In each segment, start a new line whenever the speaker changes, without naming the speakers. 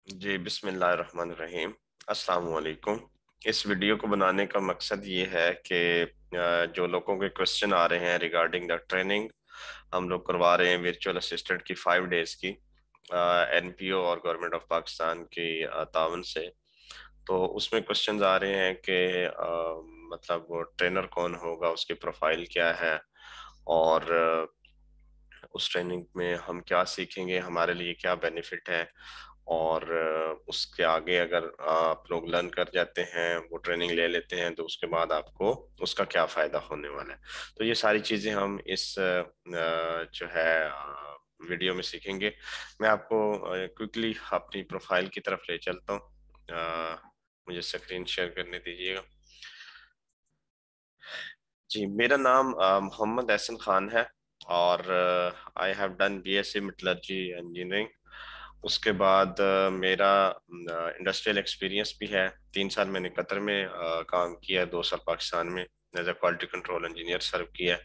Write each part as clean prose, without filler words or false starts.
जी बिस्मिल्लाहिर्रहमानिर्रहीम। अस्सलाम वालेकुम। इस वीडियो को बनाने का मकसद ये है कि जो लोगों के क्वेश्चन आ रहे हैं रिगार्डिंग द ट्रेनिंग हम लोग करवा रहे हैं वर्चुअल असिस्टेंट की 5 डेज की एनपीओ और गवर्नमेंट ऑफ पाकिस्तान की तावन से। तो उसमें क्वेश्चंस आ रहे हैं कि मतलब वो ट्रेनर कौन होगा, उसकी प्रोफाइल क्या है, और उस ट्रेनिंग में हम क्या सीखेंगे, हमारे लिए क्या बेनिफिट है, और उसके आगे अगर आप लोग लर्न कर जाते हैं, वो ट्रेनिंग ले लेते हैं, तो उसके बाद आपको उसका क्या फायदा होने वाला है। तो ये सारी चीजें हम इस जो है वीडियो में सीखेंगे। मैं आपको क्विकली अपनी प्रोफाइल की तरफ ले चलता हूँ। मुझे स्क्रीन शेयर करने दीजिएगा। जी, मेरा नाम मोहम्मद एहसन खान है, और I have done BSc metallurgy engineering. उसके बाद मेरा इंडस्ट्रियल एक्सपीरियंस भी है। 3 साल मैंने कतर में काम किया है, 2 साल पाकिस्तान में as a quality control engineer serve किया है।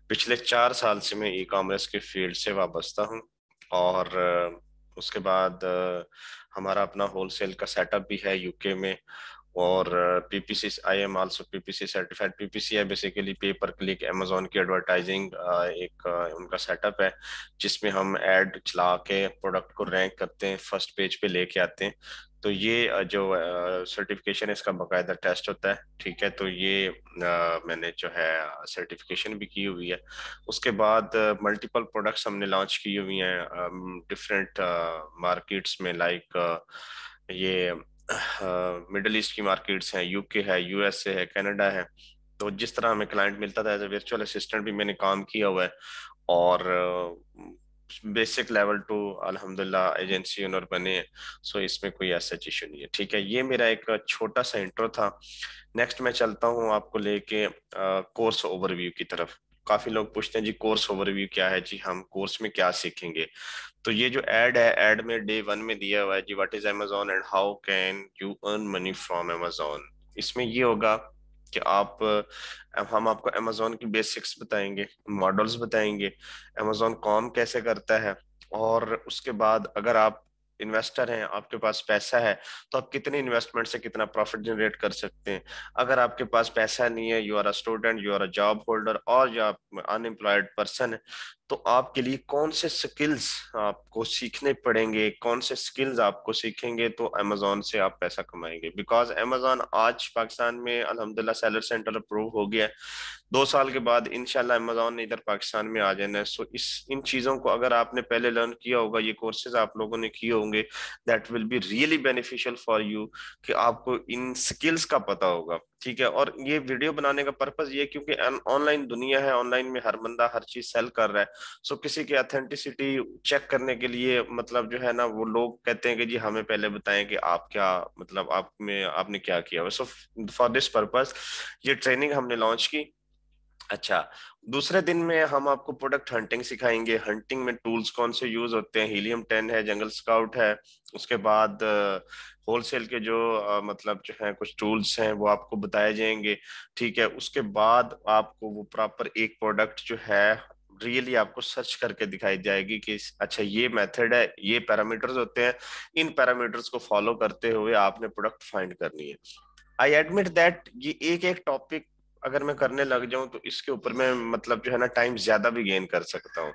पिछले 4 साल से मैं ई कॉमर्स के फील्ड से वाबस्ता हूँ। और उसके बाद हमारा अपना होलसेल का सेटअप भी है यूके में। और PPC, I am also PPC certified. PPC है बेसिकली पे पर क्लिक अमेजोन की एडवर्टाइजिंग, एक उनका सेटअप है जिसमें हम ऐड चला के प्रोडक्ट को रैंक करते हैं, फर्स्ट पेज पे लेके आते हैं। तो ये जो सर्टिफिकेशन है, इसका बाकायदा टेस्ट होता है। ठीक है, तो ये मैंने जो है सर्टिफिकेशन भी की हुई है। उसके बाद मल्टीपल प्रोडक्ट्स हमने लॉन्च की हुई हैं डिफरेंट मार्केट्स में, लाइक ये मिडल ईस्ट की मार्केट्स हैं, यूके है, यूएसए है, कनाडा है। तो जिस तरह हमें क्लाइंट मिलता था एज ए वर्चुअल असिस्टेंट भी मैंने काम किया हुआ है। और बेसिक लेवल टू अल्हम्दुलिल्लाह एजेंसी ओनर बने हैं। सो इसमें कोई ऐसा इशू नहीं है। ठीक है, ये मेरा एक छोटा सा इंट्रो था। नेक्स्ट मैं चलता हूँ आपको लेके कोर्स ओवरव्यू की तरफ। काफी लोग पूछते हैं जी कोर्स ओवरव्यू क्या है, जी हम कोर्स में क्या सीखेंगे। तो ये जो एड है, एड में डे 1 में दिया हुआ है जी what is Amazon and how can you earn money from Amazon. इसमें ये होगा कि हम आपको अमेजोन की बेसिक्स बताएंगे, मॉडल्स बताएंगे, अमेजोन कॉम कैसे करता है। और उसके बाद अगर आप इन्वेस्टर हैं, आपके पास पैसा है, तो आप कितने इन्वेस्टमेंट से कितना प्रॉफिट जनरेट कर सकते हैं। अगर आपके पास पैसा नहीं है, you are a student, you are a job holder, और या अनएम्प्लॉयड पर्सन है, तो आपके लिए कौन से स्किल्स आपको सीखने पड़ेंगे, कौन से स्किल्स आपको सीखेंगे तो अमेजोन से आप पैसा कमाएंगे। बिकॉज अमेजोन आज पाकिस्तान में अल्हम्दुलिल्लाह सेलर सेंटर अप्रूव हो गया है। 2 साल के बाद इंशाल्लाह अमेजोन ने इधर पाकिस्तान में आ जाना है। सो इस इन चीजों को अगर आपने पहले लर्न किया होगा, ये कोर्सेज आप लोगों ने किए होंगे, that will be really beneficial for you, कि आपको इन स्किल्स का पता होगा। ठीक है, और ये वीडियो बनाने का पर्पज ये है क्योंकि ऑनलाइन दुनिया है, ऑनलाइन में हर बंदा हर चीज सेल कर रहा है। सो किसी की ऑथेंटिसिटी चेक करने के लिए मतलब जो है ना, वो लोग कहते हैं कि जी हमें पहले बताएं कि आप क्या, मतलब आप में आपने क्या किया हुआ। सो फॉर दिस पर्पज ये ट्रेनिंग हमने लॉन्च की। अच्छा, दूसरे दिन में हम आपको प्रोडक्ट हंटिंग सिखाएंगे। हंटिंग में टूल्स कौन से यूज होते हैं, हीलियम 10 है, जंगल स्काउट है। उसके बाद होलसेल के जो मतलब जो है कुछ टूल्स हैं वो आपको बताए जाएंगे। ठीक है, उसके बाद आपको वो प्रॉपर एक प्रोडक्ट जो है रियली आपको सर्च करके दिखाई जाएगी कि अच्छा ये मेथड है, ये पैरामीटर्स होते हैं, इन पैरामीटर्स को फॉलो करते हुए आपने प्रोडक्ट फाइंड करनी है। आई एडमिट दैट ये एक एक टॉपिक अगर मैं करने लग जाऊं तो इसके ऊपर मैं मतलब जो है ना टाइम ज्यादा भी गेन कर सकता हूँ।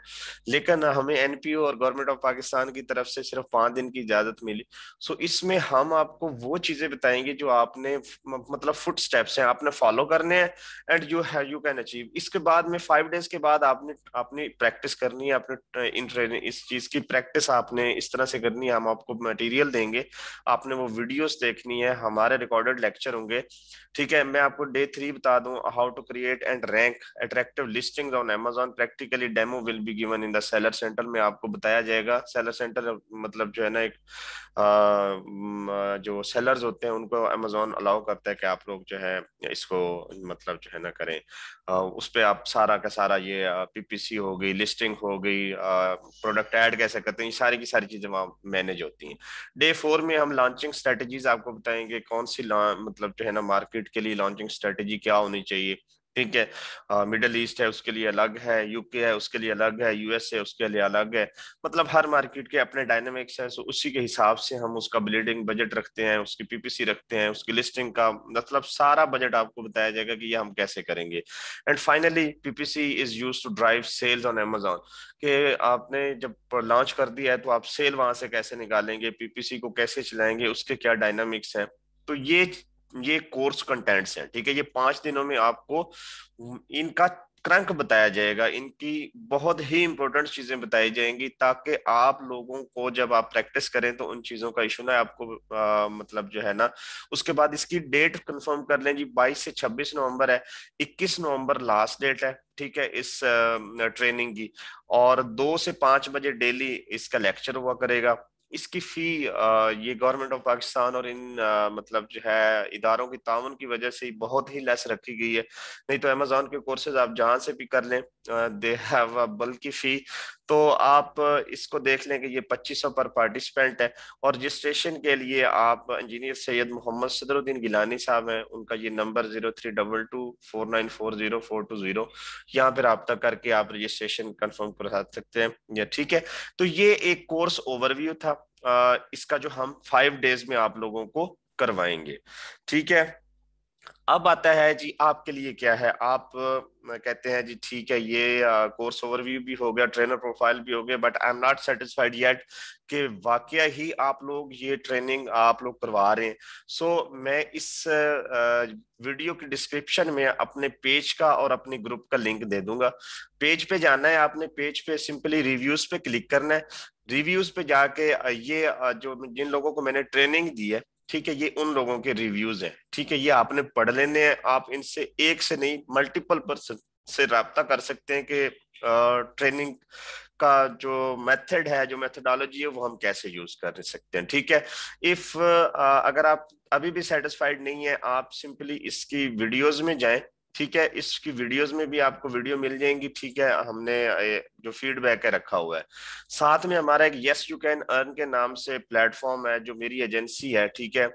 लेकिन हमें एनपीओ और गवर्नमेंट ऑफ पाकिस्तान की तरफ से सिर्फ 5 दिन की इजाजत मिली। सो इसमें हम आपको वो चीजें बताएंगे जो आपने मतलब फुट स्टेप्स हैं, आपने फॉलो करने हैं, एंड यू कैन अचीव। इसके बाद में 5 डेज के बाद आपने अपनी प्रैक्टिस करनी है, अपने इन ट्रेनिंग इस चीज की प्रैक्टिस आपने इस तरह से करनी है। हम आपको मटेरियल देंगे, आपने वो वीडियोस देखनी है, हमारे रिकॉर्डेड लेक्चर होंगे। ठीक है, मैं आपको डे 3 बता दूं, how to create and rank attractive listings on Amazon. Practically demo will be given in the seller centre में आपको बताया जाएगा। सेलर सेंटर मतलब जो है ना एक जो सेलर्स होते हैं उनको अमेजोन अलाउ करता है कि आप लोग जो है इसको मतलब जो है ना करें। उस पे आप सारा का सारा ये पीपीसी हो गई, लिस्टिंग हो गई, प्रोडक्ट ऐड कैसे करते हैं, ये सारी की सारी चीजें वहाँ मैनेज होती हैं। डे 4 में हम लॉन्चिंग स्ट्रेटजीज आपको बताएंगे, कौन सी मतलब जो है ना मार्केट के लिए लॉन्चिंग स्ट्रेटजी क्या होनी चाहिए। ठीक है। मिडल ईस्ट है उसके लिए अलग है, यूके है उसके लिए अलग है, यूएस है उसके लिए अलग है। मतलब हर मार्केट के अपने डायनेमिक्स हैं, सो उसी के हिसाब से हम उसका बिल्डिंग बजट रखते हैं, उसकी पीपीसी रखते हैं, उसकी लिस्टिंग का मतलब सारा बजट आपको बताया जाएगा कि ये हम कैसे करेंगे। And finally PPC is use to drive sales on Amazon, कि आपने जब लॉन्च कर दिया है तो आप सेल वहां से कैसे निकालेंगे, पीपीसी को कैसे चलाएंगे, उसके क्या डायनामिक्स हैं। तो ये कोर्स कंटेंट्स हैं, ठीक है। ये 5 दिनों में आपको इनका क्रंक बताया जाएगा, इनकी बहुत ही इंपॉर्टेंट चीजें बताई जाएंगी, ताकि आप लोगों को जब आप प्रैक्टिस करें तो उन चीजों का इशू ना है आपको। मतलब जो है ना, उसके बाद इसकी डेट कंफर्म कर लें जी, 22 से 26 नवंबर है। 21 नवंबर लास्ट डेट है, ठीक है, इस ट्रेनिंग की। और 2 से 5 बजे डेली इसका लेक्चर हुआ करेगा। इसकी फी ये गवर्नमेंट ऑफ पाकिस्तान और इन मतलब जो है इदारों की ताउन की वजह से ही बहुत ही लेस रखी गई है। नहीं तो अमेजोन के कोर्सेज आप जहां से भी कर लें, दे हैव अ बल्कि फी। तो आप इसको देख लें कि ये 2500 पर पार्टिसिपेंट है। और रजिस्ट्रेशन के लिए आप इंजीनियर सैयद मोहम्मद सदरुद्दीन गिलानी साहब हैं, उनका ये नंबर 03224940 यहाँ पे रब्ता करके आप रजिस्ट्रेशन कंफर्म करा सकते हैं, या ठीक है। तो ये एक कोर्स ओवरव्यू था इसका, जो हम 5 डेज में आप लोगों को करवाएंगे, ठीक है। अब आता है जी आपके लिए क्या है। आप कहते हैं जी ठीक है, ये कोर्स ओवरव्यू भी हो गया, ट्रेनर प्रोफाइल भी हो गया, but I am not satisfied yet कि वाकया ही आप लोग ये ट्रेनिंग आप लोग करवा रहे हैं। सो मैं इस वीडियो की डिस्क्रिप्शन में अपने पेज का और अपने ग्रुप का लिंक दे दूंगा। पेज पे जाना है आपने, पेज पे सिंपली रिव्यूज पे क्लिक करना है। रिव्यूज पे जाके ये जो जिन लोगों को मैंने ट्रेनिंग दी है, ठीक है, ये उन लोगों के रिव्यूज हैं, ठीक है। ये आपने पढ़ लेने हैं, आप इनसे एक से नहीं मल्टीपल पर्सन से राब्ता कर सकते हैं कि ट्रेनिंग का जो मेथड है, जो मेथोडोलॉजी है, वो हम कैसे यूज कर सकते हैं, ठीक है। इफ अगर आप अभी भी सेटिस्फाइड नहीं है, आप सिंपली इसकी वीडियोज में जाएं, ठीक है। इसकी वीडियोज में भी आपको वीडियो मिल जाएंगी, ठीक है। हमने जो फीडबैक है रखा हुआ है। साथ में हमारा एक यस यू कैन अर्न के नाम से प्लेटफॉर्म है, जो मेरी एजेंसी है, ठीक है।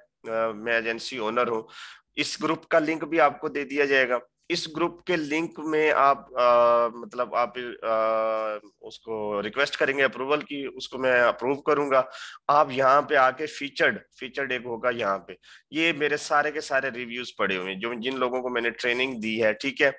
मैं एजेंसी ओनर हूँ। इस ग्रुप का लिंक भी आपको दे दिया जाएगा। इस ग्रुप के लिंक में आप मतलब आप उसको रिक्वेस्ट करेंगे अप्रूवल की, उसको मैं अप्रूव करूंगा। आप यहाँ पे आके फीचर्ड फीचर्ड एक होगा यहाँ पे, ये मेरे सारे के सारे रिव्यूज पड़े हुए हैं जो जिन लोगों को मैंने ट्रेनिंग दी है, ठीक है।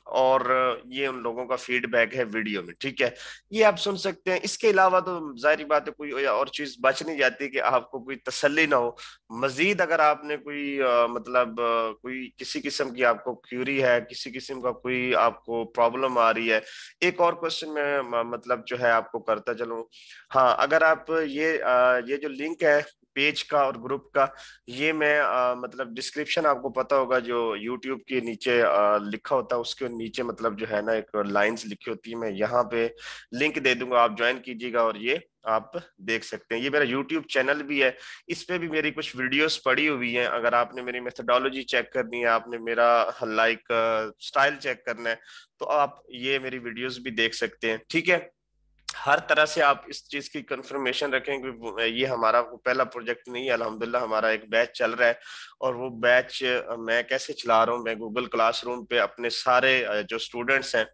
और ये उन लोगों का फीडबैक है वीडियो में, ठीक है। ये आप सुन सकते हैं। इसके अलावा तो जाहिर बात है कोई और चीज बच नहीं जाती कि आपको कोई तसल्ली ना हो। मजीद अगर आपने कोई मतलब कोई किसी किस्म की आपको क्यूरी है, किसी किस्म का कोई आपको प्रॉब्लम आ रही है, एक और क्वेश्चन मैं मतलब जो है आपको करता चलूं। हाँ, अगर आप ये जो लिंक है पेज का और ग्रुप का, ये मैं मतलब डिस्क्रिप्शन आपको पता होगा, जो यूट्यूब के नीचे लिखा होता है उसके नीचे मतलब जो है ना एक लाइंस लिखी होती है, मैं यहाँ पे लिंक दे दूंगा, आप ज्वाइन कीजिएगा और ये आप देख सकते हैं। ये मेरा यूट्यूब चैनल भी है, इस पे भी मेरी कुछ वीडियोस पड़ी हुई हैं। अगर आपने मेरी मेथोडोलॉजी चेक करनी है, आपने मेरा लाइक स्टाइल चेक करना है, तो आप ये मेरी वीडियोस भी देख सकते हैं, ठीक है। हर तरह से आप इस चीज की कंफर्मेशन रखें कि ये हमारा पहला प्रोजेक्ट नहीं है, अल्हम्दुलिल्लाह हमारा एक बैच चल रहा है। और वो बैच मैं कैसे चला रहा हूँ, मैं गूगल क्लासरूम पे अपने सारे जो स्टूडेंट्स हैं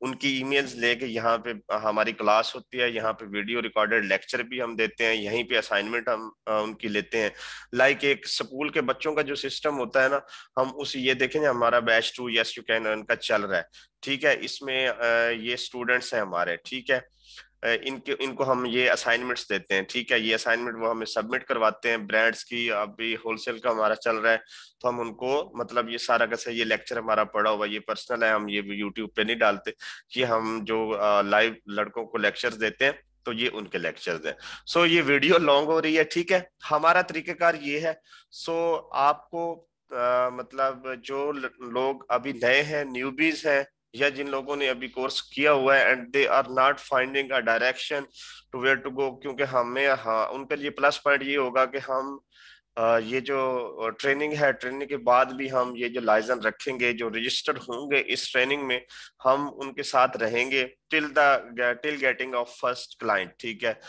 उनकी ईमेल्स लेके यहाँ पे हमारी क्लास होती है, यहाँ पे वीडियो रिकॉर्डेड लेक्चर भी हम देते हैं, यहीं पे असाइनमेंट हम उनकी लेते हैं। लाइक एक स्कूल के बच्चों का जो सिस्टम होता है ना, हम उस ये देखेंगे हमारा batch 2 yes you can earn का चल रहा है, ठीक है। इसमें ये स्टूडेंट्स हैं हमारे, ठीक है। इनके इनको हम ये असाइनमेंट्स देते हैं, ठीक है। ये असाइनमेंट वो हमें सबमिट करवाते हैं। ब्रांड्स की अभी होलसेल का हमारा चल रहा है, तो हम उनको मतलब ये सारा कैसे, ये लेक्चर हमारा पड़ा हुआ, ये पर्सनल है, हम ये यूट्यूब पे नहीं डालते। ये हम जो लाइव लड़कों को लेक्चर्स देते हैं, तो ये उनके लेक्चर्स हैं। सो ये वीडियो लॉन्ग हो रही है, ठीक है। हमारा तरीकेकार ये है। सो आपको मतलब जो लोग अभी नए हैं, न्यूबीज हैं, या जिन लोगों ने अभी कोर्स किया हुआ है and they are not finding a direction to where to go, क्योंकि हमें, हाँ, उनके लिए प्लस पॉइंट ये होगा कि हम ये जो ट्रेनिंग है, ट्रेनिंग के बाद भी हम ये जो लाइसेंस रखेंगे, जो रजिस्टर्ड होंगे इस ट्रेनिंग में, हम उनके साथ रहेंगे till getting off first client, ठीक है।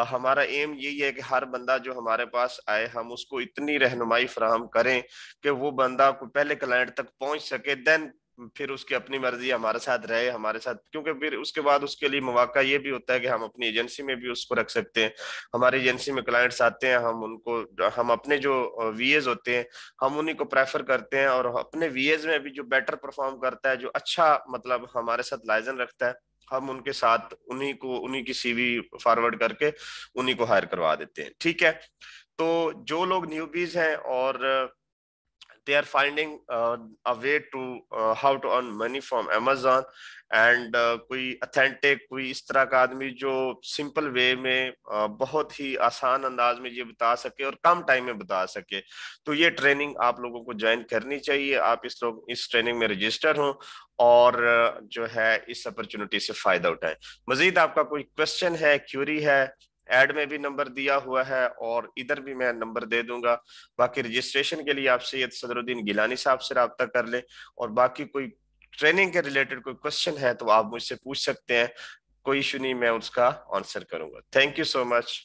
हमारा एम यही है कि हर बंदा जो हमारे पास आए, हम उसको इतनी रहनुमाई फराहम करें कि वो बंदा को पहले क्लाइंट तक पहुंच सके, देन फिर उसकी अपनी मर्जी, हमारे साथ रहे हमारे साथ, क्योंकि फिर उसके बाद उसके लिए मौका ये भी होता है कि हम अपनी एजेंसी में भी उसको रख सकते हैं। हमारी एजेंसी में क्लाइंट्स आते हैं, हम उनको, हम अपने जो वीएज होते हैं हम उन्हीं को प्रेफर करते हैं, और अपने वीएज में भी जो बेटर परफॉर्म करता है, जो अच्छा मतलब हमारे साथ लाइजन रखता है, हम उनके साथ उन्हीं को, उन्हीं की सीवी फॉरवर्ड करके उन्हीं को हायर करवा देते हैं। ठीक है। तो जो लोग न्यूबीज हैं और they are finding a way to how to earn money from Amazon, and कोई अथेंटिक, कोई इस तरह का आदमी जो सिंपल वे में बहुत ही आसान अंदाज में ये बता सके और कम टाइम में बता सके, तो ये ट्रेनिंग आप लोगों को ज्वाइन करनी चाहिए। आप इस ट्रेनिंग में रजिस्टर हो और जो है इस अपॉर्चुनिटी से फायदा उठाएं। मजीद आपका कोई क्वेश्चन है, क्यूरी है, एड में भी नंबर दिया हुआ है और इधर भी मैं नंबर दे दूंगा। बाकी रजिस्ट्रेशन के लिए आप सैयद सदरुद्दीन गिलानी साहब से रब्ता कर लें, और बाकी कोई ट्रेनिंग के रिलेटेड कोई क्वेश्चन है तो आप मुझसे पूछ सकते हैं, कोई इशू नहीं, मैं उसका आंसर करूंगा। Thank you so much.